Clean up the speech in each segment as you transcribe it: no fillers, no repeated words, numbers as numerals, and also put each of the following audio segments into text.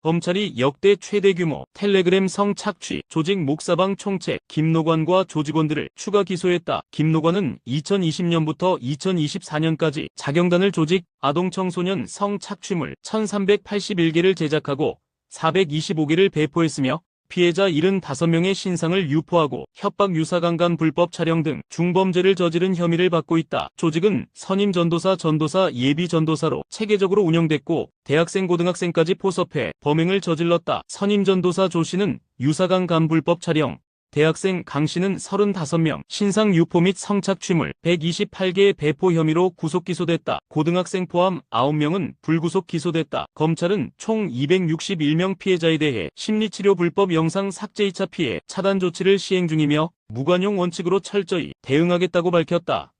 검찰이 역대 최대 규모 텔레그램 성착취 조직 목사방 총책 김노관과 조직원들을 추가 기소했다. 김노관은 2020년부터 2024년까지 자경단을 조직, 아동청소년 성착취물 1381개를 제작하고 425개를 배포했으며 피해자 75명의 신상을 유포하고 협박 유사강간 불법 촬영 등 중범죄를 저지른 혐의를 받고 있다. 조직은 선임 전도사, 예비 전도사로 체계적으로 운영됐고 대학생, 고등학생까지 포섭해 범행을 저질렀다. 선임 전도사 조 씨는 유사강간 불법 촬영, 대학생 강 씨는 35명, 신상 유포 및 성착취물 128개의 배포 혐의로 구속 기소됐다. 고등학생 포함 9명은 불구속 기소됐다. 검찰은 총 261명 피해자에 대해 심리치료 불법 영상 삭제 2차 피해 차단 조치를 시행 중이며 무관용 원칙으로 철저히 대응하겠다고 밝혔다.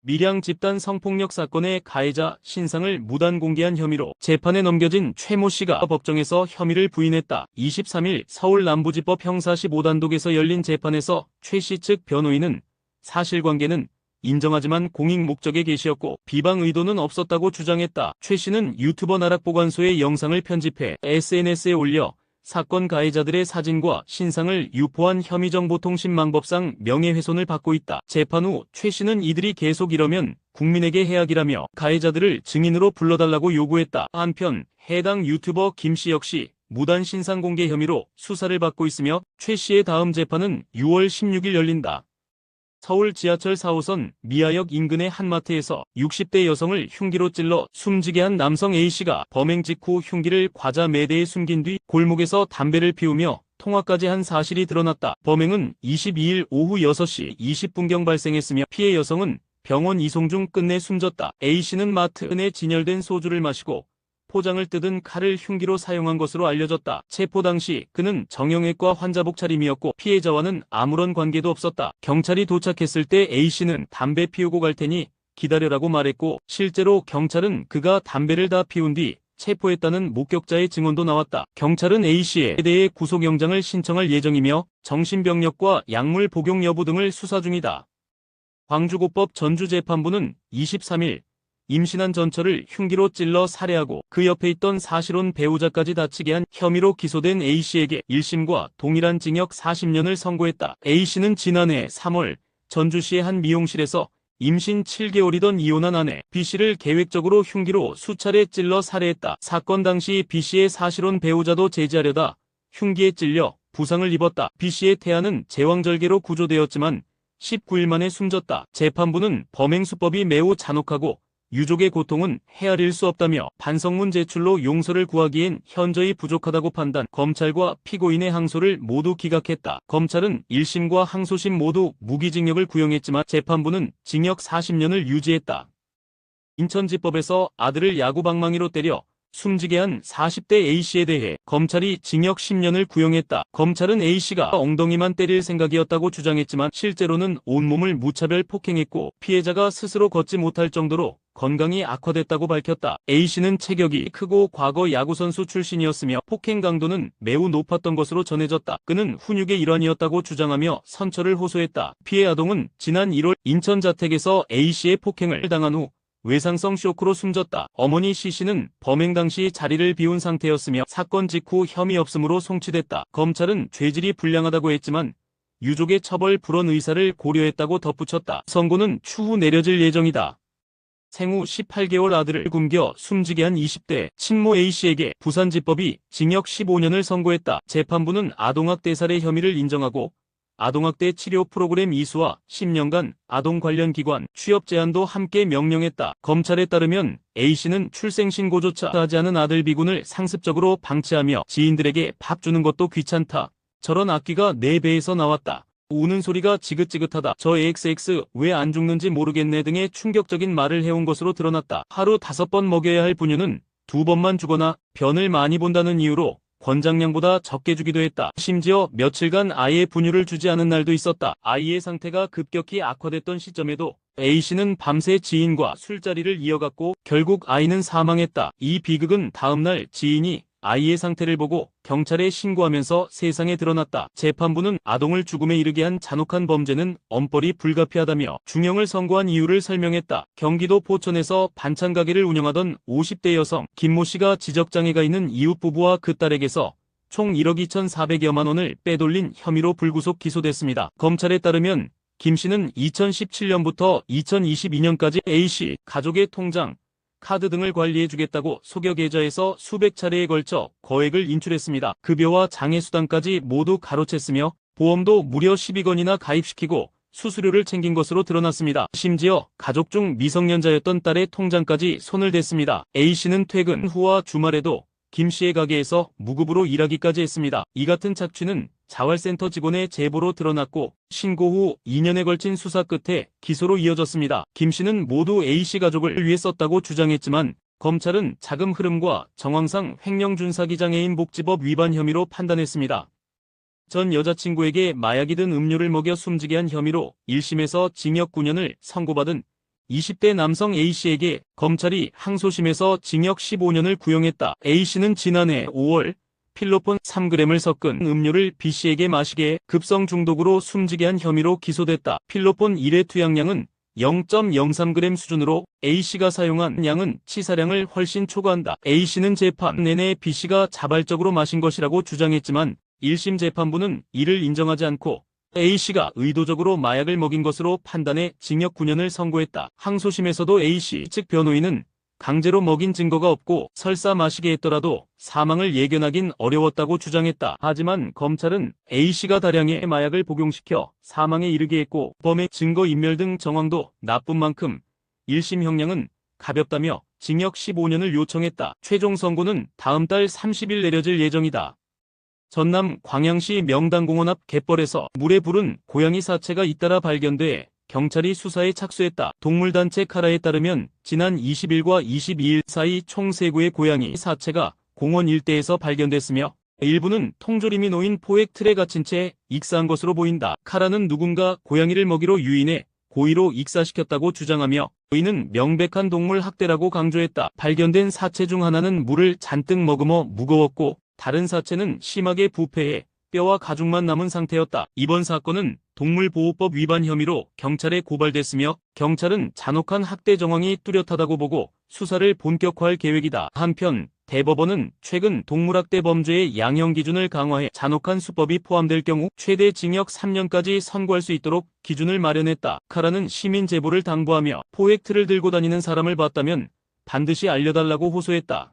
밀양 집단 성폭력 사건의 가해자 신상을 무단 공개한 혐의로 재판에 넘겨진 최 모 씨가 법정에서 혐의를 부인했다. 23일 서울 남부지법 형사 15단독에서 열린 재판에서 최 씨 측 변호인은 사실관계는 인정하지만 공익 목적의 게시였고 비방 의도는 없었다고 주장했다. 최 씨는 유튜버 나락보관소의 영상을 편집해 SNS에 올려 사건 가해자들의 사진과 신상을 유포한 혐의정보통신망법상 명예훼손을 받고 있다. 재판 후 최 씨는 이들이 계속 이러면 국민에게 해악이라며 가해자들을 증인으로 불러달라고 요구했다. 한편 해당 유튜버 김 씨 역시 무단 신상 공개 혐의로 수사를 받고 있으며 최 씨의 다음 재판은 6월 16일 열린다. 서울 지하철 4호선 미아역 인근의 한 마트에서 60대 여성을 흉기로 찔러 숨지게 한 남성 A씨가 범행 직후 흉기를 과자 매대에 숨긴 뒤 골목에서 담배를 피우며 통화까지 한 사실이 드러났다. 범행은 22일 오후 6시 20분경 발생했으며 피해 여성은 병원 이송 중 끝내 숨졌다. A씨는 마트 내 진열된 소주를 마시고 포장을 뜯은 칼을 흉기로 사용한 것으로 알려졌다. 체포 당시 그는 정형외과 환자복 차림이었고 피해자와는 아무런 관계도 없었다. 경찰이 도착했을 때 A씨는 담배 피우고 갈 테니 기다려라고 말했고 실제로 경찰은 그가 담배를 다 피운 뒤 체포했다는 목격자의 증언도 나왔다. 경찰은 A씨에 대해 구속영장을 신청할 예정이며 정신병력과 약물 복용 여부 등을 수사 중이다. 광주고법 전주재판부는 23일 임신한 전처를 흉기로 찔러 살해하고 그 옆에 있던 사실혼 배우자까지 다치게 한 혐의로 기소된 A씨에게 1심과 동일한 징역 40년을 선고했다. A씨는 지난해 3월 전주시의 한 미용실에서 임신 7개월이던 이혼한 아내 B씨를 계획적으로 흉기로 수차례 찔러 살해했다. 사건 당시 B씨의 사실혼 배우자도 제지하려다 흉기에 찔려 부상을 입었다. B씨의 태아는 제왕절개로 구조되었지만 19일 만에 숨졌다. 재판부는 범행 수법이 매우 잔혹하고 유족의 고통은 헤아릴 수 없다며 반성문 제출로 용서를 구하기엔 현저히 부족하다고 판단, 검찰과 피고인의 항소를 모두 기각했다. 검찰은 1심과 항소심 모두 무기징역을 구형했지만 재판부는 징역 40년을 유지했다. 인천지법에서 아들을 야구방망이로 때려 숨지게 한 40대 A씨에 대해 검찰이 징역 10년을 구형했다. 검찰은 A씨가 엉덩이만 때릴 생각이었다고 주장했지만 실제로는 온몸을 무차별 폭행했고 피해자가 스스로 걷지 못할 정도로 건강이 악화됐다고 밝혔다. A씨는 체격이 크고 과거 야구선수 출신이었으며 폭행 강도는 매우 높았던 것으로 전해졌다. 그는 훈육의 일환이었다고 주장하며 선처를 호소했다. 피해 아동은 지난 1월 인천 자택에서 A씨의 폭행을 당한 후 외상성 쇼크로 숨졌다. 어머니 C씨는 범행 당시 자리를 비운 상태였으며 사건 직후 혐의 없음으로 송치됐다. 검찰은 죄질이 불량하다고 했지만 유족의 처벌 불원 의사를 고려했다고 덧붙였다. 선고는 추후 내려질 예정이다. 생후 18개월 아들을 굶겨 숨지게 한 20대 친모 A씨에게 부산지법이 징역 15년을 선고했다. 재판부는 아동학대 살해 혐의를 인정하고 아동학대 치료 프로그램 이수와 10년간 아동 관련 기관 취업 제한도 함께 명령했다. 검찰에 따르면 A씨는 출생신고조차 하지 않은 아들 B군을 상습적으로 방치하며 지인들에게 밥 주는 것도 귀찮다. 저런 악기가 내 배에서 나왔다. 우는 소리가 지긋지긋하다. 저 XX 왜 안 죽는지 모르겠네 등의 충격적인 말을 해온 것으로 드러났다. 하루 5번 먹여야 할 분유는 2번만 주거나 변을 많이 본다는 이유로 권장량보다 적게 주기도 했다. 심지어 며칠간 아이의 분유를 주지 않은 날도 있었다. 아이의 상태가 급격히 악화됐던 시점에도 A씨는 밤새 지인과 술자리를 이어갔고 결국 아이는 사망했다. 이 비극은 다음날 지인이 아이의 상태를 보고 경찰에 신고하면서 세상에 드러났다. 재판부는 아동을 죽음에 이르게 한 잔혹한 범죄는 엄벌이 불가피하다며 중형을 선고한 이유를 설명했다. 경기도 포천에서 반찬 가게를 운영하던 50대 여성 김모 씨가 지적장애가 있는 이웃 부부와 그 딸에게서 총 1억 2,400여만 원을 빼돌린 혐의로 불구속 기소됐습니다. 검찰에 따르면 김 씨는 2017년부터 2022년까지 A씨 가족의 통장, 카드 등을 관리해주겠다고 속여 계좌에서 수백 차례에 걸쳐 거액을 인출했습니다. 급여와 장애수당까지 모두 가로챘으며 보험도 무려 12건이나 가입시키고 수수료를 챙긴 것으로 드러났습니다. 심지어 가족 중 미성년자였던 딸의 통장까지 손을 댔습니다. A씨는 퇴근 후와 주말에도 김 씨의 가게에서 무급으로 일하기까지 했습니다. 이 같은 착취는 자활센터 직원의 제보로 드러났고 신고 후 2년에 걸친 수사 끝에 기소로 이어졌습니다. 김 씨는 모두 A씨 가족을 위해 썼다고 주장했지만 검찰은 자금 흐름과 정황상 횡령준사기장애인 복지법 위반 혐의로 판단했습니다. 전 여자친구에게 마약이 든 음료를 먹여 숨지게 한 혐의로 1심에서 징역 9년을 선고받은 20대 남성 A씨에게 검찰이 항소심에서 징역 15년을 구형했다. A씨는 지난해 5월 필로폰 3g을 섞은 음료를 B씨에게 마시게 해 급성 중독으로 숨지게 한 혐의로 기소됐다. 필로폰 1회 투약량은 0.03g 수준으로 A씨가 사용한 양은 치사량을 훨씬 초과한다. A씨는 재판 내내 B씨가 자발적으로 마신 것이라고 주장했지만 1심 재판부는 이를 인정하지 않고 A씨가 의도적으로 마약을 먹인 것으로 판단해 징역 9년을 선고했다. 항소심에서도 A씨 측 변호인은 강제로 먹인 증거가 없고 설사 마시게 했더라도 사망을 예견하긴 어려웠다고 주장했다. 하지만 검찰은 A씨가 다량의 마약을 복용시켜 사망에 이르게 했고 범행 증거인멸 등 정황도 나쁜 만큼 1심 형량은 가볍다며 징역 15년을 요청했다. 최종 선고는 다음 달 30일 내려질 예정이다. 전남 광양시 명당공원 앞 갯벌에서 물에 부른 고양이 사체가 잇따라 발견돼 경찰이 수사에 착수했다. 동물단체 카라에 따르면 지난 20일과 22일 사이 총 3구의 고양이 사체가 공원 일대에서 발견됐으며 일부는 통조림이 놓인 포획 틀에 갇힌 채 익사한 것으로 보인다. 카라는 누군가 고양이를 먹이로 유인해 고의로 익사시켰다고 주장하며 이는 명백한 동물 학대라고 강조했다. 발견된 사체 중 하나는 물을 잔뜩 머금어 무거웠고 다른 사체는 심하게 부패해 뼈와 가죽만 남은 상태였다. 이번 사건은 동물보호법 위반 혐의로 경찰에 고발됐으며 경찰은 잔혹한 학대 정황이 뚜렷하다고 보고 수사를 본격화할 계획이다. 한편 대법원은 최근 동물학대 범죄의 양형 기준을 강화해 잔혹한 수법이 포함될 경우 최대 징역 3년까지 선고할 수 있도록 기준을 마련했다. 카라는 시민 제보를 당부하며 포획 틀을 들고 다니는 사람을 봤다면 반드시 알려달라고 호소했다.